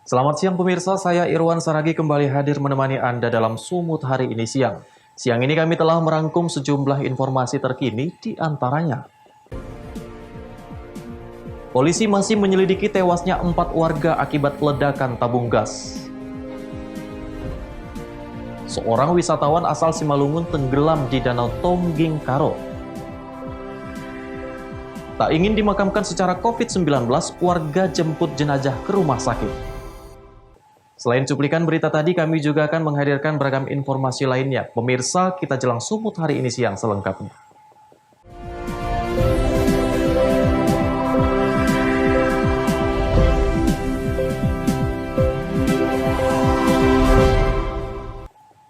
Selamat siang pemirsa, saya Irwan Saragi kembali hadir menemani Anda dalam Sumut hari ini siang. Siang ini kami telah merangkum sejumlah informasi terkini di antaranya. Polisi masih menyelidiki tewasnya 4 warga akibat ledakan tabung gas. Seorang wisatawan asal Simalungun tenggelam di Danau Tongging Karo. Tak ingin dimakamkan secara COVID-19, warga jemput jenazah ke rumah sakit. Selain cuplikan berita tadi, kami juga akan menghadirkan beragam informasi lainnya. Pemirsa, kita jelang Sumut hari ini siang selengkapnya.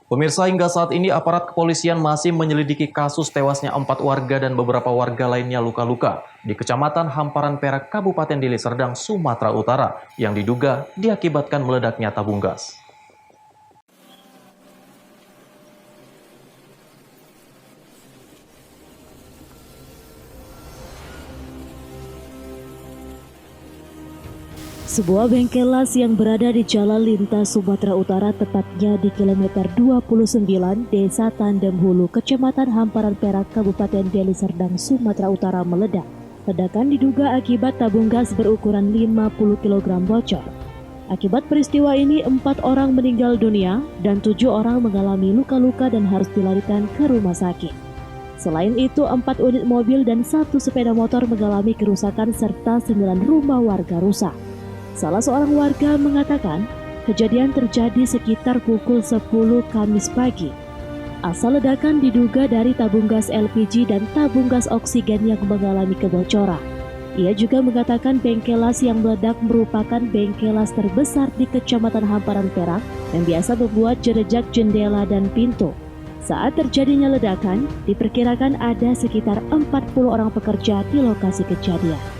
Pemirsa, hingga saat ini aparat kepolisian masih menyelidiki kasus tewasnya 4 warga dan beberapa warga lainnya luka-luka di Kecamatan Hamparan Perak, Kabupaten Deli Serdang, Sumatera Utara yang diduga diakibatkan meledaknya tabung gas. Sebuah bengkel las yang berada di Jalan Lintas Sumatera Utara, tepatnya di kilometer 29 Desa Tandem Hulu, Kecamatan Hamparan Perak, Kabupaten Deli Serdang, Sumatera Utara meledak. Ledakan diduga akibat tabung gas berukuran 50 kg bocor. Akibat peristiwa ini 4 orang meninggal dunia dan 7 orang mengalami luka-luka dan harus dilarikan ke rumah sakit. Selain itu, 4 unit mobil dan 1 sepeda motor mengalami kerusakan serta 9 rumah warga rusak. Salah seorang warga mengatakan kejadian terjadi sekitar pukul 10 Kamis pagi. Asal ledakan diduga dari tabung gas LPG dan tabung gas oksigen yang mengalami kebocoran. Ia juga mengatakan bengkel las yang meledak merupakan bengkel las terbesar di Kecamatan Hamparan Perak yang biasa membuat jejak jendela dan pintu. Saat terjadinya ledakan, diperkirakan ada sekitar 40 orang pekerja di lokasi kejadian.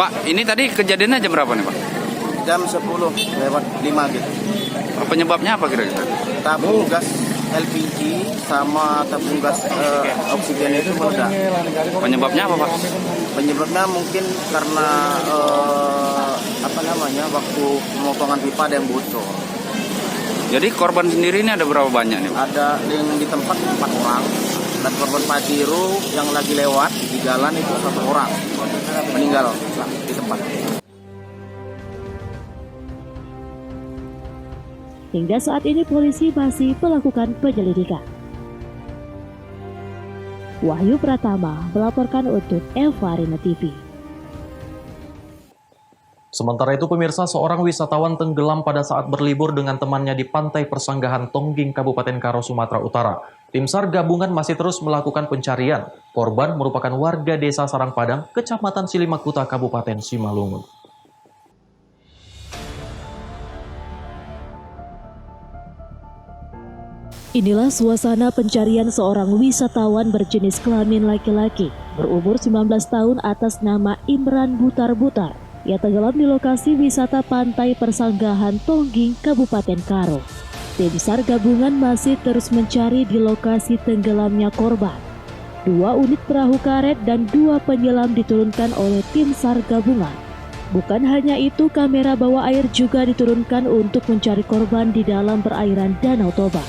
Pak, ini tadi kejadiannya jam berapa nih Pak? Jam 10:05 gitu. Penyebabnya apa kira-kira? Tabung gas LPG sama tabung gas oksigen itu meledak. Penyebabnya apa Pak? Penyebabnya mungkin karena waktu pemotongan pipa ada yang bocor. Jadi korban sendiri ini ada berapa banyak nih Pak? Ada yang di tempat 4 orang dan korban Padiru yang lagi lewat di jalan itu 1 orang meninggal di tempat. Hingga saat ini polisi masih melakukan penyelidikan. Wahyu Pratama melaporkan untuk Eva Rina TV. Sementara itu pemirsa, seorang wisatawan tenggelam pada saat berlibur dengan temannya di Pantai Persanggahan Tongging, Kabupaten Karo, Sumatera Utara. Tim SAR gabungan masih terus melakukan pencarian. Korban merupakan warga Desa Sarangpadang, Kecamatan Silimakuta, Kabupaten Simalungun. Inilah suasana pencarian seorang wisatawan berjenis kelamin laki-laki berumur 19 tahun atas nama Imran Butar-Butar. Ia tenggelam di lokasi wisata Pantai Persanggahan Tongging, Kabupaten Karo. Tim SAR gabungan masih terus mencari di lokasi tenggelamnya korban. 2 unit perahu karet dan 2 penyelam diturunkan oleh tim SAR gabungan. Bukan hanya itu, kamera bawah air juga diturunkan untuk mencari korban di dalam perairan Danau Toba.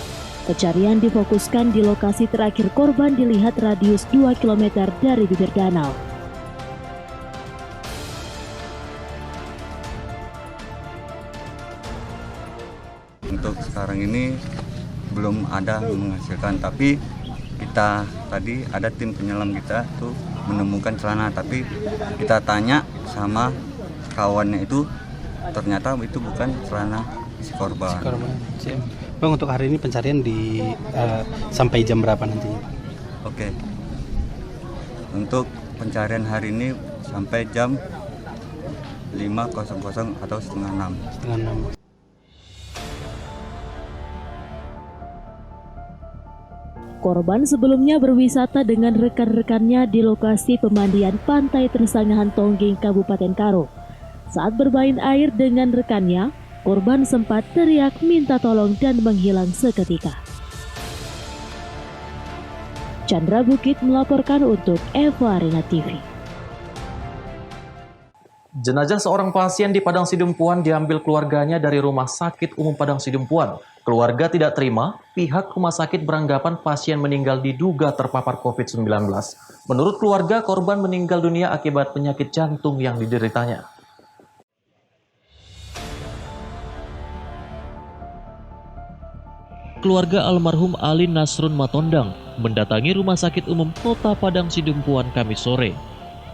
Pencarian difokuskan di lokasi terakhir korban dilihat radius 2 km dari bibir danau. Untuk sekarang ini belum ada menghasilkan, tapi kita tadi ada tim penyelam kita tuh menemukan celana, tapi kita tanya sama kawannya itu ternyata itu bukan celana si korban. Bang, untuk hari ini pencarian sampai jam berapa nanti? Oke. Untuk pencarian hari ini sampai jam 5.00 atau setengah 6. Korban sebelumnya berwisata dengan rekan-rekannya di lokasi pemandian Pantai Persanggahan Tongging, Kabupaten Karo. Saat bermain air dengan rekannya, korban sempat teriak minta tolong dan menghilang seketika. Chandra Bukit melaporkan untuk Eva Rina TV. Jenazah seorang pasien di Padang Sidempuan diambil keluarganya dari Rumah Sakit Umum Padang Sidempuan. Keluarga tidak terima, pihak rumah sakit beranggapan pasien meninggal diduga terpapar COVID-19. Menurut keluarga, korban meninggal dunia akibat penyakit jantung yang dideritanya. Keluarga almarhum Ali Nasrun Matondang mendatangi Rumah Sakit Umum Kota Padang Sidempuan Kamis sore.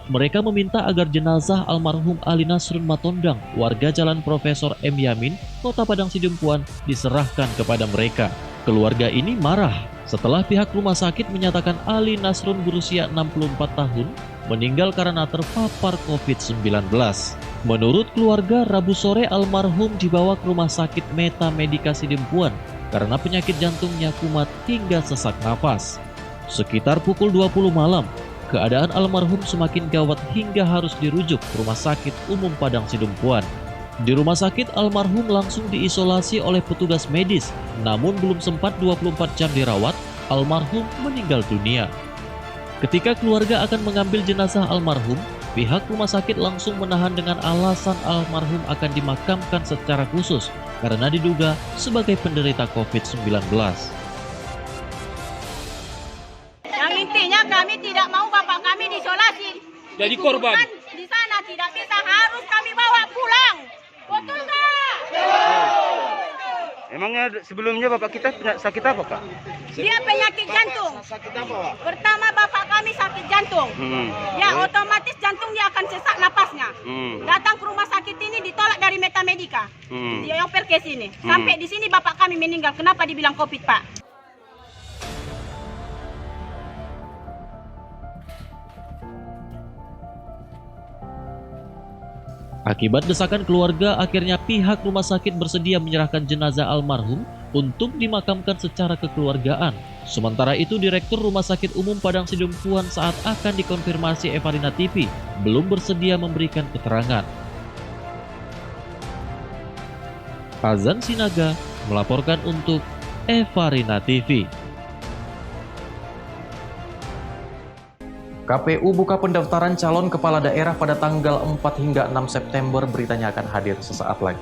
Mereka meminta agar jenazah almarhum Ali Nasrun Matondang, warga Jalan Profesor M. Yamin, Kota Padang Sidempuan, diserahkan kepada mereka. Keluarga ini marah setelah pihak rumah sakit menyatakan Ali Nasrun berusia 64 tahun meninggal karena terpapar COVID-19. Menurut keluarga, Rabu sore almarhum dibawa ke Rumah Sakit Meta Medika Sidempuan karena penyakit jantungnya kumat hingga sesak napas. Sekitar pukul 20 malam, keadaan almarhum semakin gawat hingga harus dirujuk ke Rumah Sakit Umum Padang Sidempuan. Di rumah sakit, almarhum langsung diisolasi oleh petugas medis, namun belum sempat 24 jam dirawat, almarhum meninggal dunia. Ketika keluarga akan mengambil jenazah almarhum, pihak rumah sakit langsung menahan dengan alasan almarhum akan dimakamkan secara khusus karena diduga sebagai penderita COVID-19. Intinya kami tidak mau bapak kami diisolasi. Jadi korban. Di sana tidak bisa, harus kami bawa pulang. Betul nggak? Emangnya sebelumnya bapak kita sakit apa, Pak? Dia penyakit jantung. Sakit apa, Pak? Pertama bapak kami sakit jantung. Ya otomatis jantung dia akan sesak napasnya. Datang ke rumah sakit ini ditolak dari Meta Medika. Dia yang perkes ini. Sampai di sini bapak kami meninggal. Kenapa dibilang COVID, Pak? Akibat desakan keluarga, akhirnya pihak rumah sakit bersedia menyerahkan jenazah almarhum untuk dimakamkan secara kekeluargaan. Sementara itu, Direktur Rumah Sakit Umum Padang Sidempuan saat akan dikonfirmasi Evarina TV belum bersedia memberikan keterangan. Azan Sinaga melaporkan untuk Evarina TV. KPU buka pendaftaran calon kepala daerah pada tanggal 4 hingga 6 September. Beritanya akan hadir sesaat lagi.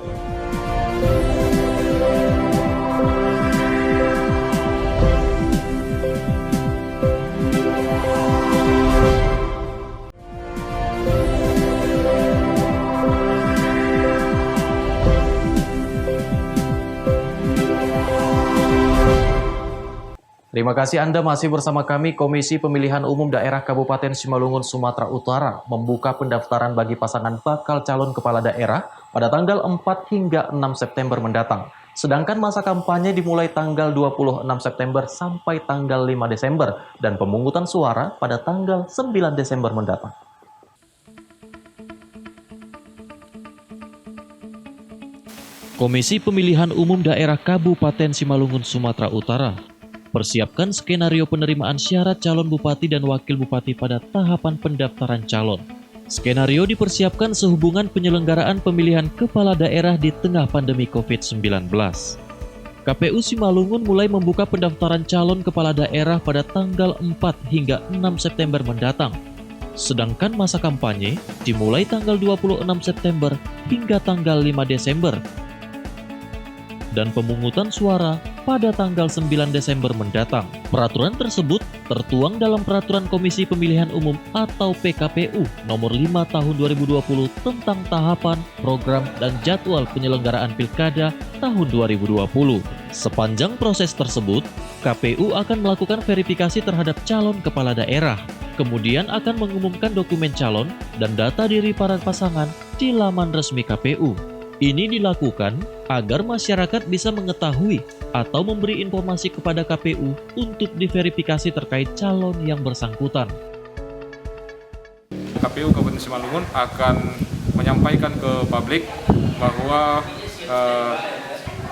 Terima kasih Anda masih bersama kami. Komisi Pemilihan Umum Daerah Kabupaten Simalungun, Sumatera Utara membuka pendaftaran bagi pasangan bakal calon kepala daerah pada tanggal 4 hingga 6 September mendatang. Sedangkan masa kampanye dimulai tanggal 26 September sampai tanggal 5 Desember dan pemungutan suara pada tanggal 9 Desember mendatang. Komisi Pemilihan Umum Daerah Kabupaten Simalungun, Sumatera Utara persiapkan skenario penerimaan syarat calon bupati dan wakil bupati pada tahapan pendaftaran calon. Skenario dipersiapkan sehubungan penyelenggaraan pemilihan kepala daerah di tengah pandemi COVID-19. KPU Simalungun mulai membuka pendaftaran calon kepala daerah pada tanggal 4 hingga 6 September mendatang. Sedangkan masa kampanye dimulai tanggal 26 September hingga tanggal 5 Desember. Dan pemungutan suara pada tanggal 9 Desember mendatang. Peraturan tersebut tertuang dalam Peraturan Komisi Pemilihan Umum atau PKPU nomor 5 tahun 2020 tentang tahapan, program, dan jadwal penyelenggaraan Pilkada tahun 2020. Sepanjang proses tersebut, KPU akan melakukan verifikasi terhadap calon kepala daerah, kemudian akan mengumumkan dokumen calon dan data diri para pasangan di laman resmi KPU. Ini dilakukan agar masyarakat bisa mengetahui atau memberi informasi kepada KPU untuk diverifikasi terkait calon yang bersangkutan. KPU Kabupaten Simalungun akan menyampaikan ke publik bahwa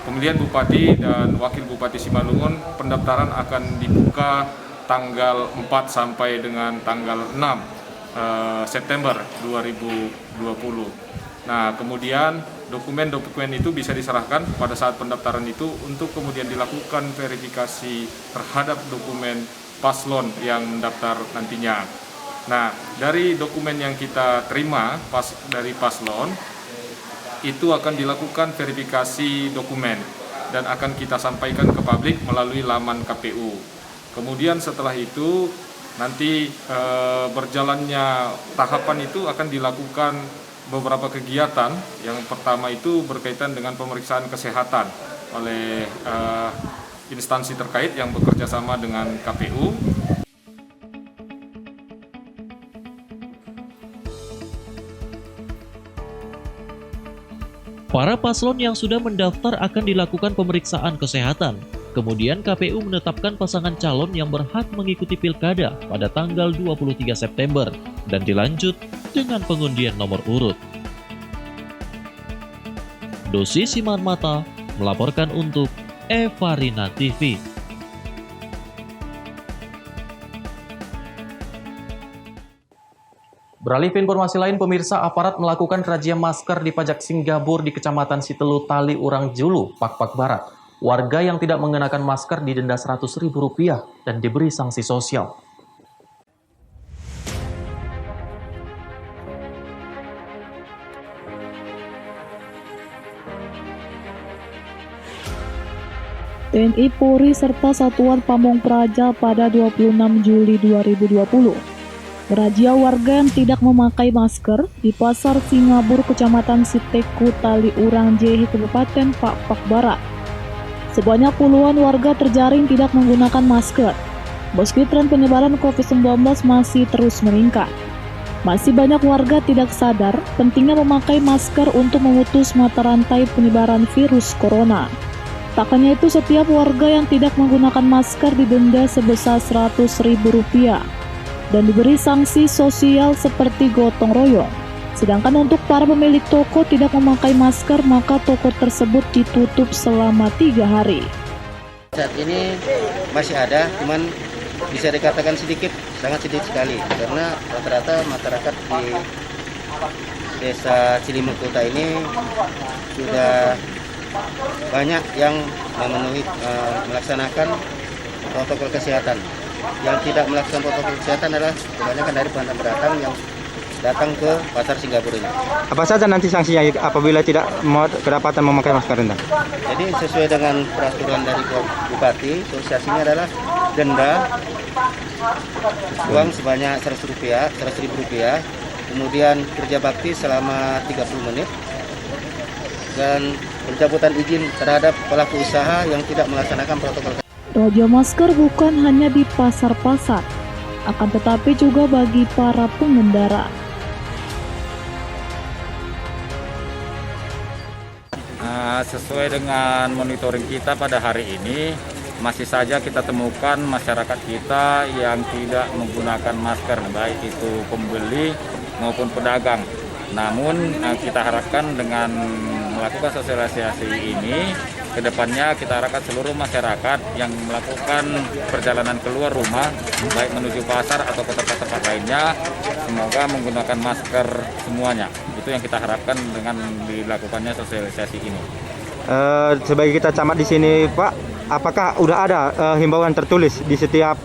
pemilihan Bupati dan Wakil Bupati Simalungun pendaftaran akan dibuka tanggal 4 sampai dengan tanggal 6 September 2020. Nah, kemudian dokumen-dokumen itu bisa diserahkan pada saat pendaftaran itu untuk kemudian dilakukan verifikasi terhadap dokumen paslon yang mendaftar nantinya. Nah, dari dokumen yang kita terima dari paslon, itu akan dilakukan verifikasi dokumen dan akan kita sampaikan ke publik melalui laman KPU. Kemudian setelah itu, nanti berjalannya tahapan itu akan dilakukan beberapa kegiatan. Yang pertama itu berkaitan dengan pemeriksaan kesehatan oleh instansi terkait yang bekerja sama dengan KPU. Para paslon yang sudah mendaftar akan dilakukan pemeriksaan kesehatan. Kemudian KPU menetapkan pasangan calon yang berhak mengikuti pilkada pada tanggal 23 September dan dilanjut dengan pengundian nomor urut. Dosi Siman Mata melaporkan untuk Evarina TV. Beralih ke informasi lain, pemirsa, aparat melakukan razia masker di pajak Singgabur di Kecamatan Sitelu Tali Urang Julu, Pak Barat. Warga yang tidak mengenakan masker didenda Rp100.000 dan diberi sanksi sosial. TNI Polri serta Satuan Pamong Praja pada 26 Juli 2020 merazia warga yang tidak memakai masker di Pasar Singgabur, Kecamatan Siteku, Tali Urang Jehi, Kabupaten Pak Barat. Sebanyak puluhan warga terjaring tidak menggunakan masker, meski tren penyebaran COVID-19 masih terus meningkat. Masih banyak warga tidak sadar pentingnya memakai masker untuk memutus mata rantai penyebaran virus corona. Tak hanya itu, setiap warga yang tidak menggunakan masker didenda sebesar Rp100.000 dan diberi sanksi sosial seperti gotong royong. Sedangkan untuk para pemilik toko tidak memakai masker, maka toko tersebut ditutup selama 3 hari. Saat ini masih ada, cuman bisa dikatakan sedikit, sangat sedikit sekali. Karena rata-rata masyarakat di desa Cilimut Kota ini sudah banyak yang melaksanakan protokol kesehatan. Yang tidak melaksanakan protokol kesehatan adalah kebanyakan dari pendatang yang datang ke Pasar Singgabur ini. Apa saja nanti sanksinya apabila tidak kedapatan memakai masker Anda? Jadi sesuai dengan peraturan dari Bupati, sanksinya adalah denda uang sebanyak Rp100.000, kemudian kerja bakti selama 30 menit, dan pencabutan izin terhadap pelaku usaha yang tidak melaksanakan protokol. Razia masker bukan hanya di pasar-pasar, akan tetapi juga bagi para pengendara. Sesuai dengan monitoring kita pada hari ini, masih saja kita temukan masyarakat kita yang tidak menggunakan masker, baik itu pembeli maupun pedagang. Namun kita harapkan dengan melakukan sosialisasi ini, kedepannya kita harapkan seluruh masyarakat yang melakukan perjalanan keluar rumah, baik menuju pasar atau ke tempat-tempat lainnya, semoga menggunakan masker semuanya. Itu yang kita harapkan dengan dilakukannya sosialisasi ini. Sebagai kita camat di sini, Pak, apakah udah ada himbauan tertulis di setiap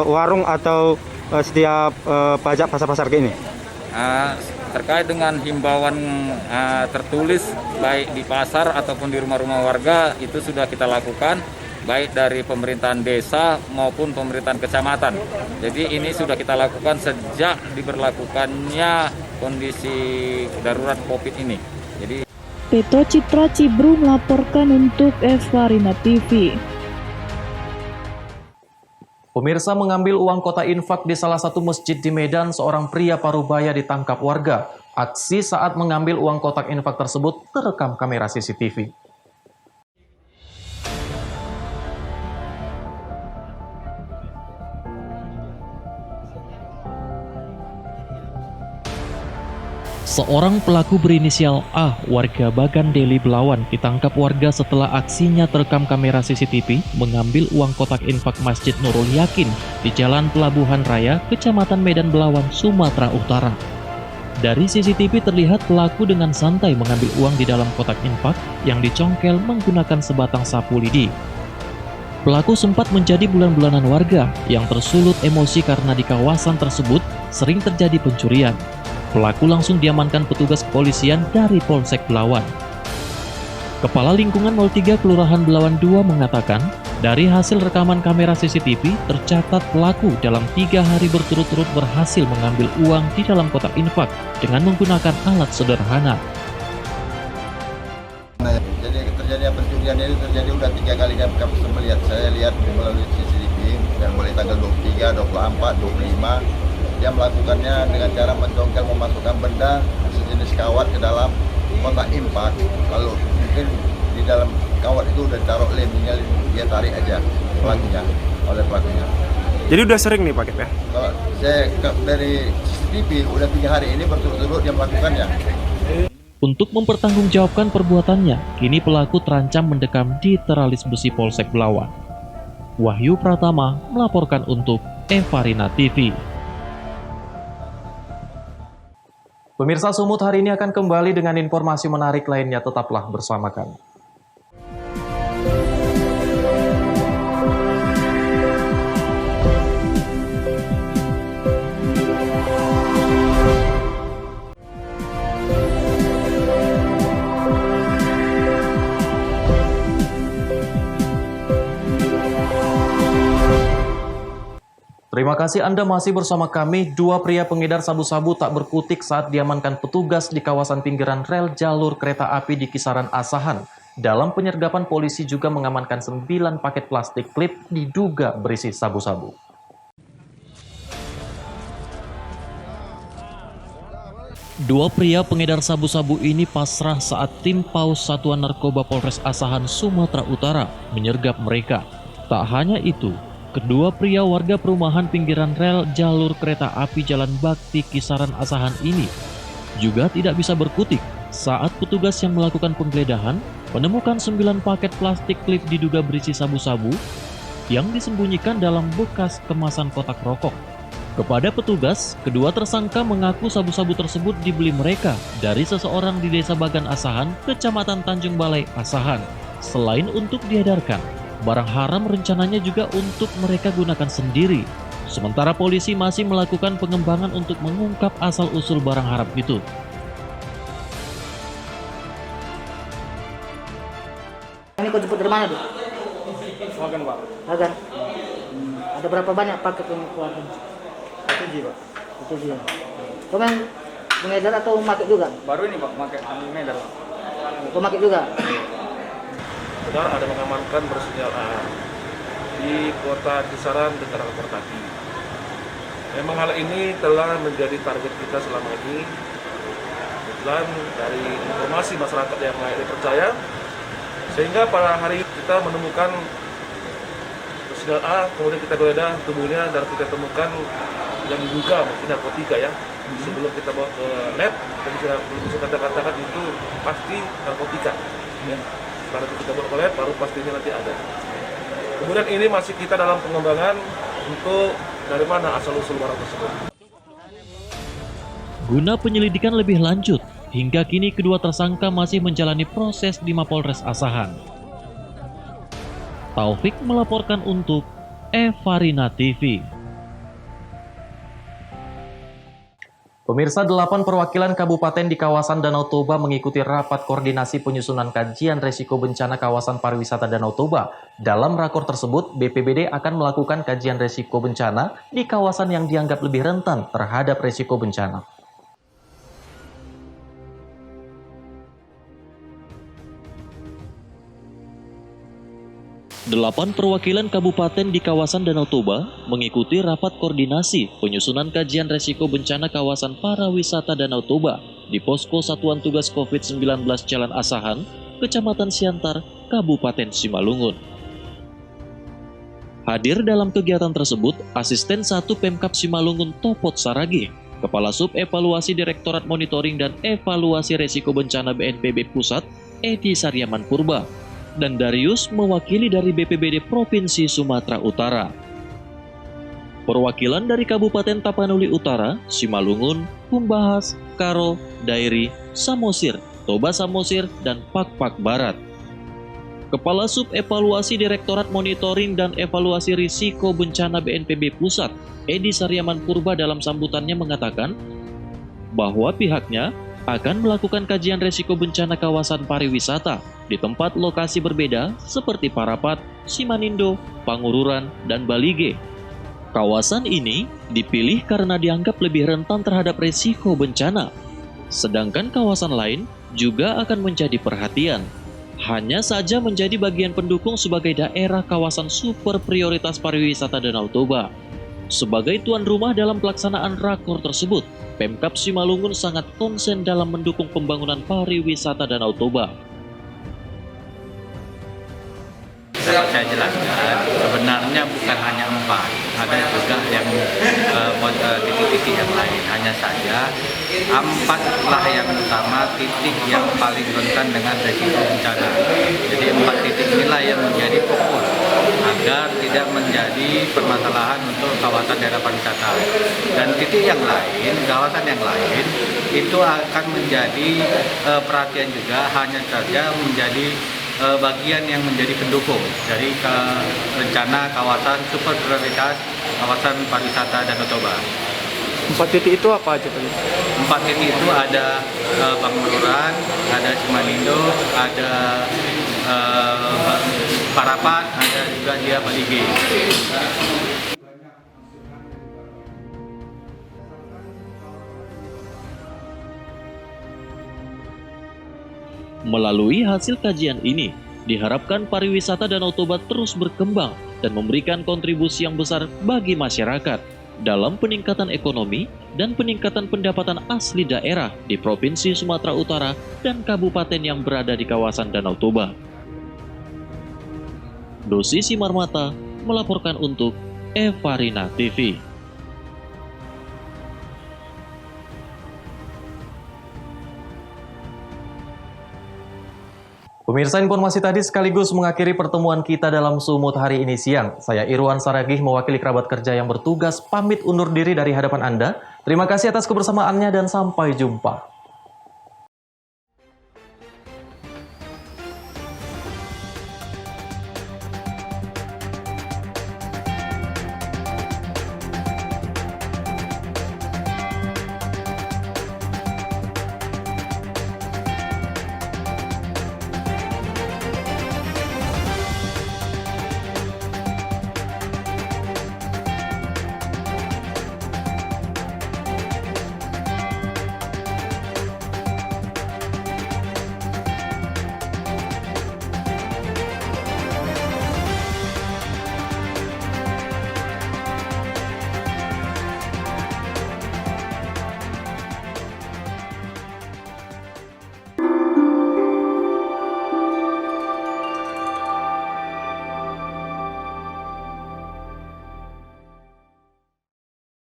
warung atau setiap pajak pasar-pasar ini? Terkait dengan himbauan tertulis baik di pasar ataupun di rumah-rumah warga, itu sudah kita lakukan baik dari pemerintahan desa maupun pemerintahan kecamatan. Jadi ini sudah kita lakukan sejak diberlakukannya kondisi darurat COVID ini. Jadi Peto Citra Cibru melaporkan untuk Evarina TV. Pemirsa, mengambil uang kota infak di salah satu masjid di Medan, seorang pria parubaya ditangkap warga. Aksi saat mengambil uang kotak infak tersebut terekam kamera CCTV. Seorang pelaku berinisial A, warga Bagan Deli Belawan, ditangkap warga setelah aksinya terekam kamera CCTV mengambil uang kotak infak Masjid Nurul Yakin di Jalan Pelabuhan Raya, Kecamatan Medan Belawan, Sumatera Utara. Dari CCTV terlihat pelaku dengan santai mengambil uang di dalam kotak infak yang dicongkel menggunakan sebatang sapu lidi. Pelaku sempat menjadi bulan-bulanan warga yang tersulut emosi karena di kawasan tersebut sering terjadi pencurian. Pelaku langsung diamankan petugas kepolisian dari Polsek Belawan. Kepala Lingkungan 03 Kelurahan Belawan 2 mengatakan, dari hasil rekaman kamera CCTV tercatat pelaku dalam 3 hari berturut-turut berhasil mengambil uang di dalam kotak infak dengan menggunakan alat sederhana. Jadi terjadi pencurian ini terjadi udah 3 kali kami melihat. Saya lihat melalui CCTV yang mulai tanggal 23, 24, 25 dia melakukannya dengan cara mencongkel memasukkan benda sejenis kawat ke dalam kotak infak, lalu mungkin di dalam kawat itu udah taruh lem, tinggal dia tarik aja oleh pelakunya. Jadi udah sering nih Pak ya? Kalau saya dari CCTV udah 3 hari ini berturut-turut dia melakukannya. Untuk mempertanggungjawabkan perbuatannya, kini pelaku terancam mendekam di teralis besi Polsek Belawan. Wahyu Pratama melaporkan untuk Evarina TV. Pemirsa, Sumut hari ini akan kembali dengan informasi menarik lainnya. Tetaplah bersama kami. Terima kasih Anda masih bersama kami. 2 pria pengedar sabu-sabu tak berkutik saat diamankan petugas di kawasan pinggiran rel jalur kereta api di Kisaran Asahan. Dalam penyergapan, polisi juga mengamankan 9 paket plastik klip diduga berisi sabu-sabu. Dua pria pengedar sabu-sabu ini pasrah saat tim Paus Satuan Narkoba Polres Asahan, Sumatera Utara menyergap mereka. Tak hanya itu, kedua pria warga perumahan pinggiran rel jalur kereta api Jalan Bakti Kisaran Asahan ini juga tidak bisa berkutik saat petugas yang melakukan penggeledahan menemukan 9 paket plastik klip diduga berisi sabu-sabu yang disembunyikan dalam bekas kemasan kotak rokok. Kepada petugas, kedua tersangka mengaku sabu-sabu tersebut dibeli mereka dari seseorang di Desa Bagan Asahan, Kecamatan Tanjung Balai Asahan. Selain untuk diedarkan, barang haram rencananya juga untuk mereka gunakan sendiri. Sementara polisi masih melakukan pengembangan untuk mengungkap asal-usul barang haram itu. Ini kau jemput dari mana, Bu? Bagan, Pak. Bagan. Ada berapa banyak paket yang kau akan? 7, Pak. 7. Kau main mengedar atau pakai juga? Baru ini, Pak, pakai mengedar, Pak. Kau pakai juga? Saudara ada mengamankan berinisial A di kota Kisaran dekat Kertaki. Memang hal ini telah menjadi target kita selama ini. Kebetulan dari informasi masyarakat yang lain percaya, sehingga pada hari kita menemukan berinisial A, kemudian kita geledah tubuhnya dan kita temukan yang diduga mungkin narkotika ya. Sebelum kita bawa ke lab, kita bisa katakan itu pasti narkotika. Ya. Setelah itu kita bawa ke lab, baru pastinya nanti ada. Kemudian ini masih kita dalam pengembangan untuk dari mana asal-usul barang tersebut. Guna penyelidikan lebih lanjut, hingga kini kedua tersangka masih menjalani proses di Mapolres Asahan. Taufik melaporkan untuk Evarina TV. Pemirsa, 8 perwakilan kabupaten di kawasan Danau Toba mengikuti rapat koordinasi penyusunan kajian resiko bencana kawasan pariwisata Danau Toba. Dalam rakor tersebut, BPBD akan melakukan kajian resiko bencana di kawasan yang dianggap lebih rentan terhadap resiko bencana. 8 perwakilan kabupaten di kawasan Danau Toba mengikuti rapat koordinasi penyusunan kajian resiko bencana kawasan pariwisata Danau Toba di Posko Satuan Tugas COVID-19 Jalan Asahan, Kecamatan Siantar, Kabupaten Simalungun. Hadir dalam kegiatan tersebut, Asisten 1 Pemkab Simalungun Topot Saragi, Kepala Sub Evaluasi Direktorat Monitoring dan Evaluasi Resiko Bencana BNPB Pusat, Edi Saryaman Purba, dan Darius mewakili dari BPBD Provinsi Sumatera Utara. Perwakilan dari Kabupaten Tapanuli Utara, Simalungun, Humbahas, Karo, Dairi, Samosir, Toba Samosir, dan Pakpak Barat. Kepala Sub Evaluasi Direktorat Monitoring dan Evaluasi Risiko Bencana BNPB Pusat, Edi Saryaman Purba dalam sambutannya mengatakan bahwa pihaknya akan melakukan kajian risiko bencana kawasan pariwisata di tempat lokasi berbeda seperti Parapat, Simanindo, Pangururan, dan Balige. Kawasan ini dipilih karena dianggap lebih rentan terhadap risiko bencana, sedangkan kawasan lain juga akan menjadi perhatian. Hanya saja menjadi bagian pendukung sebagai daerah kawasan super prioritas pariwisata Danau Toba. Sebagai tuan rumah dalam pelaksanaan rakor tersebut, Pemkab Simalungun sangat konsen dalam mendukung pembangunan pariwisata Danau Toba. Dapat saya jelaskan, sebenarnya bukan hanya 4, ada juga yang titik-titik yang lain. Hanya saja 4 lah yang utama, titik yang paling rentan dengan risiko bencana. Jadi 4 titik inilah yang menjadi fokus agar tidak menjadi permasalahan untuk kawasan daerah pariwisata. Dan titik yang lain, kawasan yang lain itu akan menjadi perhatian juga, hanya saja menjadi bagian yang menjadi pendukung dari rencana kawasan super prioritas kawasan pariwisata Danau Toba. 4 titik itu apa aja tadi? 4 titik itu ada Pangururan, ada Simanindo, ada Parapat, ada juga dia Balige. Melalui hasil kajian ini, diharapkan pariwisata Danau Toba terus berkembang dan memberikan kontribusi yang besar bagi masyarakat dalam peningkatan ekonomi dan peningkatan pendapatan asli daerah di Provinsi Sumatera Utara dan kabupaten yang berada di kawasan Danau Toba. Dosi Simarmata melaporkan untuk Evarina TV. Pemirsa, informasi tadi sekaligus mengakhiri pertemuan kita dalam Sumut hari ini siang. Saya Irwan Saragih mewakili kerabat kerja yang bertugas pamit undur diri dari hadapan Anda. Terima kasih atas kebersamaannya dan sampai jumpa.